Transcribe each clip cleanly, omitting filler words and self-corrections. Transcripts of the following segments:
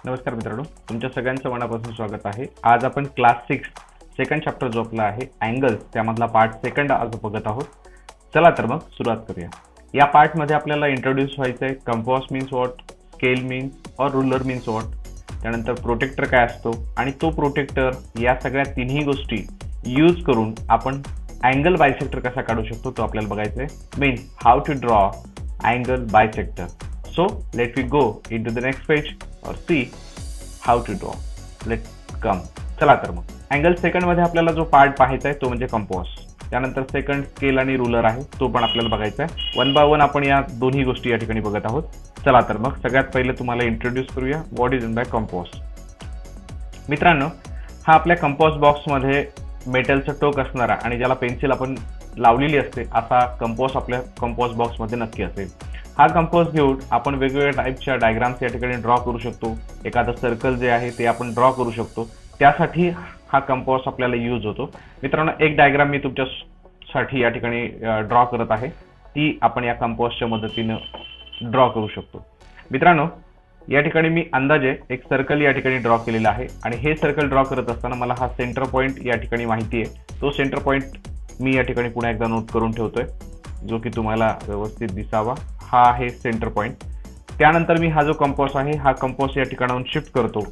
नमस्कार मित्रांनो, तुमच्या सगळ्यांचं मनापासून स्वागत आहे। आज आपण क्लास 6 सेकंड चॅप्टर जो आपला आहे अँगल्स त्यामधला पार्ट सेकंड आज बघत आहोत। चला तर मग सुरुवात करूया। या पार्ट मध्ये आपल्याला इंट्रोड्यूस व्हायचं आहे compass means what, scale means और रूलर मीन्स व्हॉट, त्यानंतर प्रोटेक्टर काय असतो आणि तो प्रोटेक्टर या सगळ्या तिन्ही गोष्टी यूज करून आपण अँगल बायसेक्टर कसा काढू शकतो तो आपल्याला बघायचं आहे। Means how to draw angle bisector. So let we go into the next page or see how to draw. Let's come. चला तर मग अँगल सेकंड मध्ये आपल्याला जो पार्ट पाहायचा आहे तो म्हणजे कंपास, त्यानंतर सेकंड स्केल आणि रूलर आहे तो पण आपल्याला बघायचा आहे। वन बाय वन आपण या दोन्ही गोष्टी या ठिकाणी बघत आहोत। चला तर मग सगळ्यात पहिले तुम्हाला इंट्रोड्यूस करूया what is in by compass. मित्रांनो, हा आपल्या कंपास बॉक्स मध्ये मेटलचं टोक असणारा आणि ज्याला पेन्सिल आपण लावलेली असते असा कंपास आपल्या कंपास बॉक्स मध्ये नक्की असेल। हा कंपास घेऊन आपण वेगवेगळ्या टाईपच्या डायग्राम्स या ठिकाणी ड्रॉ करू शकतो। एखादं सर्कल जे आहे ते आपण ड्रॉ करू शकतो, त्यासाठी हा कंपास आपल्याला यूज होतो। मित्रांनो, एक डायग्राम मी तुमच्यासाठी या ठिकाणी ड्रॉ करत आहे, ती आपण या कंपासच्या मदतीने ड्रॉ करू शकतो। मित्रांनो, या ठिकाणी मी अंदाजे एक सर्कल या ठिकाणी ड्रॉ केलेला आहे आणि हे सर्कल ड्रॉ करत असताना मला हा सेंटर पॉइंट या ठिकाणी माहिती आहे। तो सेंटर पॉइंट मी या ठिकाणी पुन्हा एकदा नोट करून ठेवतोय, जो की तुम्हाला व्यवस्थित दिसावा। हा आहे सेंटर पॉइंट। त्यानंतर मी हा जो कंपास आहे हा कंपास या ठिकाणाहून शिफ्ट करतो।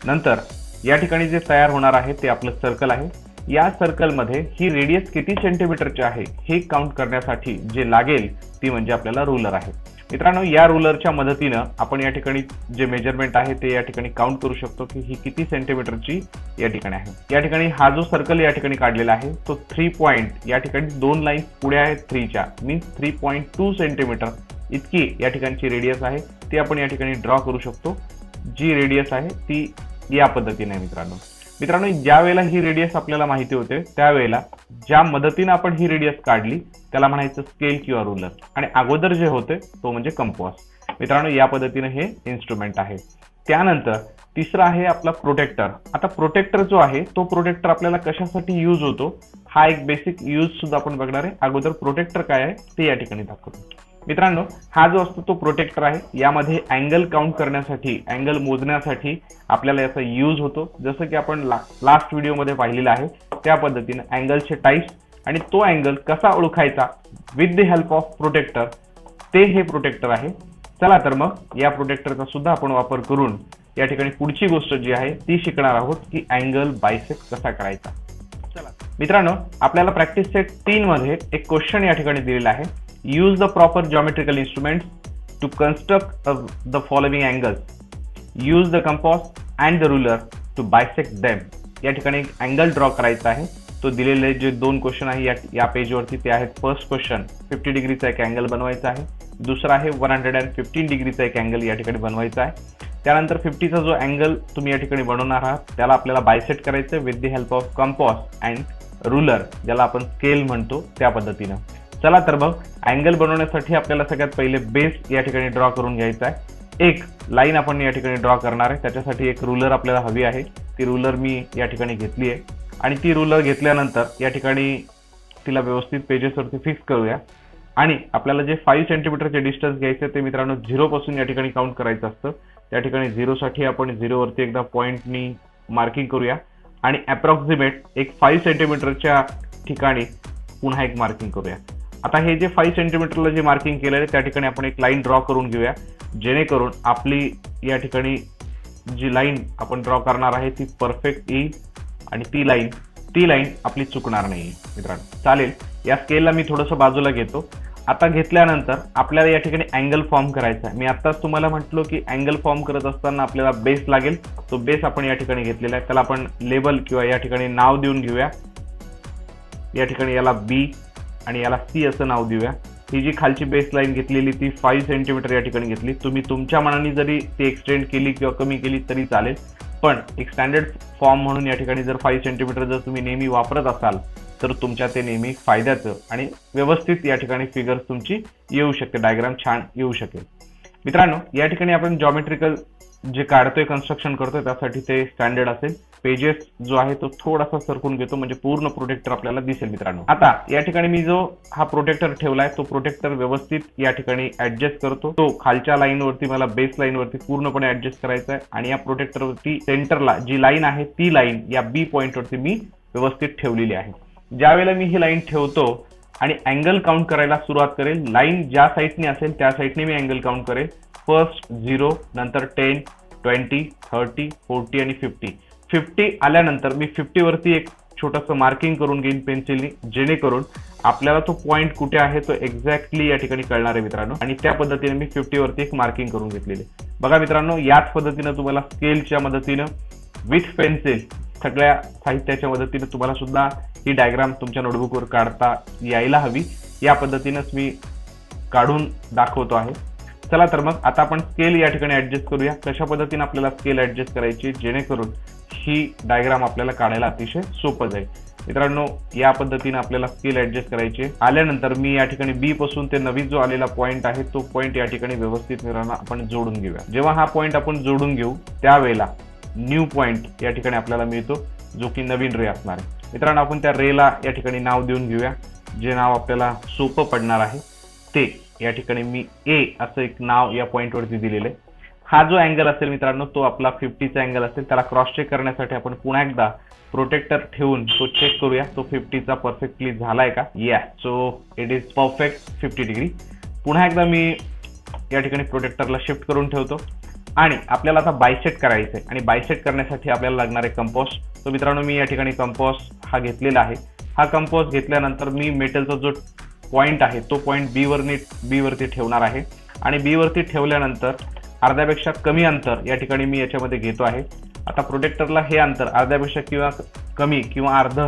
नंतर या ठिकाणी जे तयार होणार आहे ते आपलं सर्कल आहे। या सर्कलमध्ये ही रेडियस किती सेंटीमीटरची आहे हे काउंट करण्यासाठी जे लागेल ती म्हणजे आपल्याला रूलर आहे। मित्रांनो, या रूलरच्या मदतीने आपण या ठिकाणी जे मेजरमेंट आहे ते या ठिकाणी काउंट करू शकतो की ही किती सेंटीमीटरची या ठिकाणी आहे। या ठिकाणी हा जो सर्कल या ठिकाणी काढलेला आहे तो 3 पॉइंट या ठिकाणी दोन लाईन पुढे आहेत 3 च्या, मीन्स 3.2 सेंटीमीटर इतकी या ठिकाणची रेडियस आहे ती आपण या ठिकाणी ड्रॉ करू शकतो। जी रेडियस आहे ती या पद्धतीने आहे। मित्रांनो, ज्या वेळेला ही रेडियस आपल्याला माहिती होते त्यावेळेला ज्या मदतीने आपण ही रेडियस काढली त्याला म्हणायचं स्केल किंवा रूलर, आणि अगोदर जे होते तो म्हणजे कंपास। मित्रांनो, या पद्धतीने हे इन्स्ट्रुमेंट आहे। त्यानंतर तिसरा आहे आपला प्रोटेक्टर। आता प्रोटेक्टर जो आहे तो प्रोटेक्टर आपल्याला कशासाठी यूज होतो हा एक बेसिक यूज सुद्धा आपण बघणार आहे। अगोदर प्रोटेक्टर काय आहे ते या ठिकाणी दाखवतो। मित्रांनो, हा जो असतो तो प्रोटेक्टर आहे, यामध्ये अँगल काउंट करण्यासाठी, अँगल मोजण्यासाठी आपल्याला याचा यूज होतो। जसं की आपण लास्ट व्हिडिओमध्ये पाहिलेलं आहे त्या पद्धतीने अँगलचे टाइप्स आणि तो अँगल कसा ओळखायचा with the help of protractor, ते हे प्रोटेक्टर आहे। चला तर मग या प्रोटेक्टरचा सुद्धा आपण वापर करून या ठिकाणी पुढची गोष्ट जी आहे ती शिकणार आहोत की अँगल बायसेक्ट कसा करायचा। चला मित्रांनो, आपल्याला प्रॅक्टिस सेट 3 मध्ये एक क्वेश्चन या ठिकाणी दिलेला आहे। Use the proper geometrical instruments to construct the following angles. Use the compass and the ruler to bisect them. या ठिकाणी एक अँगल ड्रॉ करायचा आहे। तो दिलेले जे 2 क्वेश्चन आहे या पेजवरती ते आहेत। फर्स्ट क्वेश्चन 50 डिग्रीचा एक अँगल बनवायचा आहे, दुसरा आहे 115 डिग्रीचा एक अँगल या ठिकाणी बनवायचा आहे। त्यानंतर 50चा जो अँगल तुम्ही या ठिकाणी बनवणार आहात त्याला आपल्याला बायसेक्ट करायचं with the help of compass and ruler, ज्याला आपण स्केल म्हणतो त्या पद्धतीनं। चला तर मग अँगल बनवण्यासाठी आपल्याला सगळ्यात पहिले बेस या ठिकाणी ड्रॉ करून घ्यायचा आहे। एक लाईन आपण या ठिकाणी ड्रॉ करणार आहे, त्याच्यासाठी एक रूलर आपल्याला हवी आहे। ती रूलर मी या ठिकाणी घेतली आहे आणि ती रूलर घेतल्यानंतर या ठिकाणी तिला व्यवस्थित पेजेसवरती फिक्स करूया। आणि आपल्याला जे 5 सेंटीमीटरचे डिस्टन्स घ्यायचं ते मित्रांनो 0 पासून या ठिकाणी काउंट करायचं असतं। त्या ठिकाणी 0 साठी आपण 0 वरती एकदा पॉइंटनी मार्किंग करूया आणि अप्रॉक्सिमेट एक 5 सेंटीमीटरच्या ठिकाणी पुन्हा एक मार्किंग करूया। आता हे जे 5 सेंटीमीटरला जे मार्किंग केलेलं आहे त्या ठिकाणी आपण एक लाईन ड्रॉ करून घेऊया, जेणेकरून आपली या ठिकाणी जी लाईन आपण ड्रॉ करणार आहे ती परफेक्ट येईल आणि ती लाईन आपली चुकणार नाही। मित्रांनो चालेल, या स्केलला मी थोडंसं बाजूला घेतो। आता घेतल्यानंतर आपल्याला या ठिकाणी अँगल फॉर्म करायचा आहे। मी आत्ताच तुम्हाला म्हटलो की अँगल फॉर्म करत असताना आपल्याला बेस लागेल, तो बेस आपण या ठिकाणी घेतलेला आहे। त्याला आपण लेबल किंवा या ठिकाणी नाव देऊन घेऊया। या ठिकाणी याला बी आणि याला सी असं नाव देऊया। ही जी खालची बेस लाईन घेतलेली ती 5 सेंटीमीटर या ठिकाणी घेतली। तुम्ही तुमच्या मनाने जरी ती एक्सटेंड केली किंवा कमी केली तरी चालेल, पण एक स्टँडर्ड फॉर्म म्हणून या ठिकाणी जर 5 सेंटीमीटर जर तुम्ही नेहमी वापरत असाल तर तुमच्या ते नेहमी फायद्याचं आणि व्यवस्थित या ठिकाणी फिगर्स तुमची येऊ शकते, डायग्राम छान येऊ शकेल। मित्रांनो, या ठिकाणी आपण जॉमेट्रिकल जे काढतोय कन्स्ट्रक्शन करतोय त्यासाठी ते स्टँडर्ड असेल. पेजेस जो आहे तो थोडासा सरकून घेतो म्हणजे पूर्ण प्रोटेक्टर आपल्याला दिसेल मित्रांनो. आता या ठिकाणी मी जो हा प्रोटेक्टर ठेवलाय तो प्रोटेक्टर व्यवस्थित या ठिकाणी ऍडजस्ट करतो. तो खालच्या लाईन वरती मला बेस लाईन वरती पूर्णपणे ऍडजस्ट करायचा आहे आणि या प्रोटेक्टर वरती सेंटरला जी लाईन आहे ती लाईन या बी पॉइंट वरती मी व्यवस्थित ठेवलेली आहे. ज्यावेळेला मी ही लाईन ठेवतो आणि अँगल काउंट करायला सुरुवात करेल, लाईन ज्या साईडने असेल त्या साईडने मी अँगल काउंट करेल. फर्स्ट 0, नंतर 10, 20, 30, 40 आणि 50 आल्यानंतर मी 50 वरती एक छोटंसं मार्किंग करून घेईन पेन्सिलनी, जेणेकरून आपल्याला तो पॉइंट कुठे आहे तो एक्झॅक्टली या ठिकाणी कळणार आहे मित्रांनो. आणि त्या पद्धतीने मी 50 वरती एक मार्किंग करून घेतलेली. बघा मित्रांनो, याच पद्धतीने तुम्हाला स्केलच्या मदतीनं विथ पेन्सिल सगळ्या साहित्याच्या मदतीने तुम्हाला सुद्धा ही डायग्राम तुमच्या नोटबुकवर काढता यायला हवी. या पद्धतीनेच मी काढून दाखवतो आहे. चला तर मग आता आपण स्केल या ठिकाणी ऍडजस्ट करूया. कशा पद्धतीने आपल्याला स्केल ऍडजस्ट करायची जेणेकरून ही डायग्राम आपल्याला काढायला अतिशय सोपं जाईल. मित्रांनो, या पद्धतीने आपल्याला स्केल ऍडजस्ट करायची. आल्यानंतर मी या ठिकाणी बी पासून ते नवीन जो आलेला पॉइंट आहे तो पॉइंट या ठिकाणी व्यवस्थित मित्रांनो आपण जोडून घेऊया. जेव्हा हा पॉइंट आपण जोडून घेऊ त्यावेळेला न्यू पॉइंट या ठिकाणी आपल्याला मिळतो, जो की नवीन रे असणार आहे. मित्रांनो, आपण त्या रेला या ठिकाणी नाव देऊन घेऊया. जे नाव आपल्याला सोपं पडणार आहे ते या ठिकाणी मी ए असं एक नाव या पॉइंट वरती दिलेलं आहे. हा जो अँगल असेल मित्रांनो तो आपला 50चा अँगल असेल. त्याला क्रॉस चेक करण्यासाठी आपण पुन्हा एकदा प्रोटेक्टर ठेवून तो चेक करूया तो 50चा परफेक्टली झालाय का. So it is perfect 50 degree. पुन्हा एकदा मी या ठिकाणी प्रोटेक्टरला शिफ्ट करून ठेवतो आणि आपल्याला आता बायसेट करायचं आहे आणि बायसेट करण्यासाठी आपल्याला लागणार आहे कंपास. तो मित्रांनो मी या ठिकाणी कंपास हा घेतलेला आहे. हा कंपास घेतल्यानंतर मी मेटलचा जो पॉइंट आहे तो पॉइंट बी वरती ठेवणार आहे आणि बी वरती ठेवल्यानंतर अर्ध्यापेक्षा कमी अंतर या ठिकाणी मी याच्यामध्ये घेतो आहे. आता प्रोटेक्टरला हे अंतर अर्ध्यापेक्षा किंवा कमी किंवा अर्ध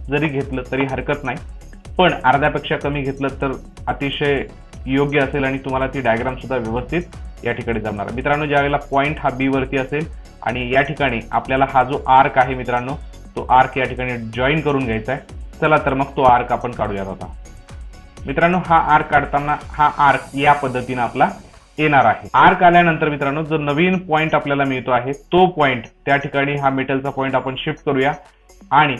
जरी घेतलं तरी हरकत नाही, पण अर्ध्यापेक्षा कमी घेतलं तर अतिशय योग्य असेल आणि तुम्हाला ती डायग्राम सुद्धा व्यवस्थित या ठिकाणी जमणार. मित्रांनो, ज्यावेळेला पॉइंट हा बी वरती असेल आणि या ठिकाणी आपल्याला हा जो आर्क आहे मित्रांनो तो आर्क या ठिकाणी जॉईन करून घ्यायचा आहे. चला तर मग तो आर्क आपण काढूयात. आता मित्रांनो, हा आर्क काढताना हा आर्क या पद्धतीने आपला येणार आहे. आर्क आल्यानंतर मित्रांनो जो नवीन पॉइंट आपल्याला मिळतो आहे तो पॉइंट त्या ठिकाणी हा मेटलचा पॉइंट आपण शिफ्ट करूया आणि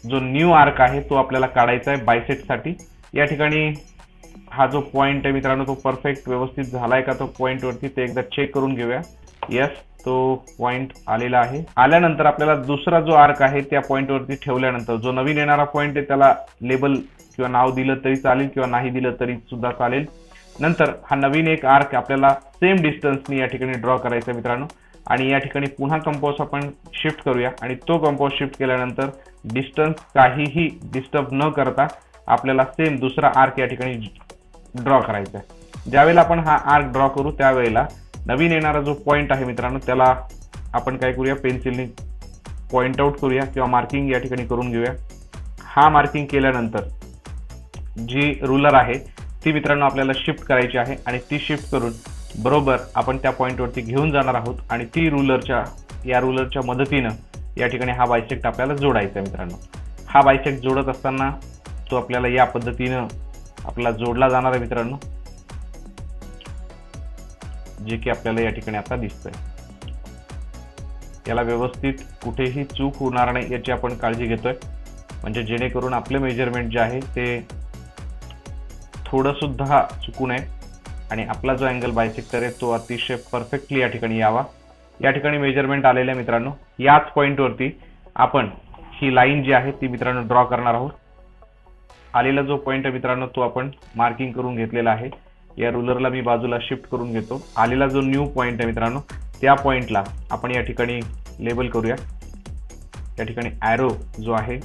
जो न्यू आर्क आहे तो आपल्याला काढायचा आहे बायसेटसाठी. या ठिकाणी हा जो पॉइंट आहे मित्रांनो तो परफेक्ट व्यवस्थित झालाय का तो पॉइंट वरती ते एकदा चेक करून घेऊया. यस, तो पॉइंट आलेला आहे. आल्यानंतर आपल्याला दुसरा जो आर्क आहे त्या पॉइंट वरती ठेवल्यानंतर जो नवीन येणारा पॉइंट आहे त्याला लेबल किंवा नाव दिलं तरी चालेल किंवा नाही दिलं तरी सुद्धा चालेल. नंतर हा नवीन एक आर्क आपल्याला सेम डिस्टन्सनी या ठिकाणी ड्रॉ करायचा मित्रांनो आणि या ठिकाणी पुन्हा कंपास आपण शिफ्ट करूया आणि तो कंपास शिफ्ट केल्यानंतर डिस्टन्स काहीही डिस्टर्ब न करता आपल्याला सेम दुसरा आर्क या ठिकाणी ड्रॉ करायचा आहे. ज्यावेळेला आपण हा आर्क ड्रॉ करू त्यावेळेला नवीन येणारा जो पॉइंट आहे मित्रांनो त्याला आपण काय करूया पेन्सिलनी पॉइंट आउट करूया किंवा मार्किंग या ठिकाणी करून घेऊया. हा मार्किंग केल्यानंतर जी रुलर आहे ती मित्रांनो आपल्याला शिफ्ट करायची आहे आणि ती शिफ्ट करून बरोबर आपण त्या पॉइंट वरती घेऊन जाणार आहोत आणि ती रुलरच्या मदतीनं या ठिकाणी हा बायसेक्ट आपल्याला जोडायचा आहे मित्रांनो. हा बायसेक्ट जोडत असताना तो आपल्याला या पद्धतीनं आपला जोडला जाणार आहे मित्रांनो, जे की आपल्याला या ठिकाणी आता दिसतंय. याला व्यवस्थित कुठेही चूक होणार नाही याची आपण काळजी घेतोय, म्हणजे जेणेकरून आपले मेजरमेंट जे आहे ते थोडं सुद्धा चुकू नये आणि आपला जो अँगल बायसेक्टर आहे तो अतिशय परफेक्टली या ठिकाणी यावा. या ठिकाणी मेजरमेंट आलेलं आहे मित्रांनो. याच पॉइंट वरती आपण ही लाईन जी आहे ती मित्रांनो ड्रॉ करणार आहोत. आलेला जो पॉइंट आहे मित्रांनो तो आपण मार्किंग करून घेतलेला आहे. या रुलरला मी बाजूला शिफ्ट करून घेतो. आलेला जो न्यू पॉइंट आहे मित्रांनो त्या पॉइंटला आपण या ठिकाणी लेबल करूया. या ठिकाणी ॲरो जो आहे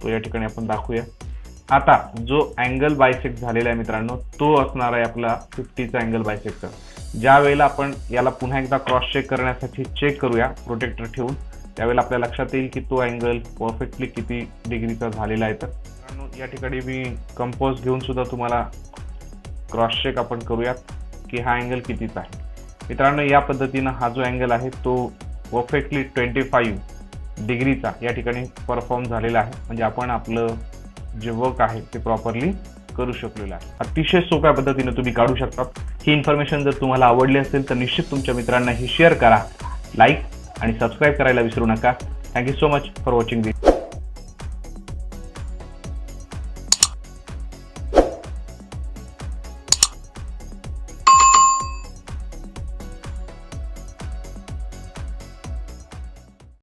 तो या ठिकाणी आपण दाखवूया. आता जो अँगल बायसेक्ट झालेला आहे मित्रांनो तो असणार आहे आपला 50चा अँगल बायसेक्टर. ज्या वेळेला आपण याला पुन्हा एकदा क्रॉस चेक करण्यासाठी चेक करूया प्रोटेक्टर ठेवून त्यावेळेला आपल्या लक्षात येईल की तो अँगल परफेक्टली किती डिग्रीचा झालेला आहे. तर मित्रांनो या ठिकाणी मी कंपास घेऊन सुद्धा तुम्हाला क्रॉस चेक आपण करूयात की हा अँगल कितीचा आहे. मित्रांनो या पद्धतीनं हा जो अँगल आहे तो परफेक्टली 25 डिग्रीचा या ठिकाणी परफॉर्म झालेला आहे. म्हणजे आपण आपलं जे वर्क आहे ते प्रॉपरली करू शकलेलं आहे. अतिशय सोप्या पद्धतीने तुम्ही काढू शकता. ही इन्फॉर्मेशन जर तुम्हाला आवडली असेल तर निश्चित तुमच्या मित्रांना ही शेअर करा, लाईक आणि सबस्क्राईब करायला विसरू नका. Thank you so much for watching this.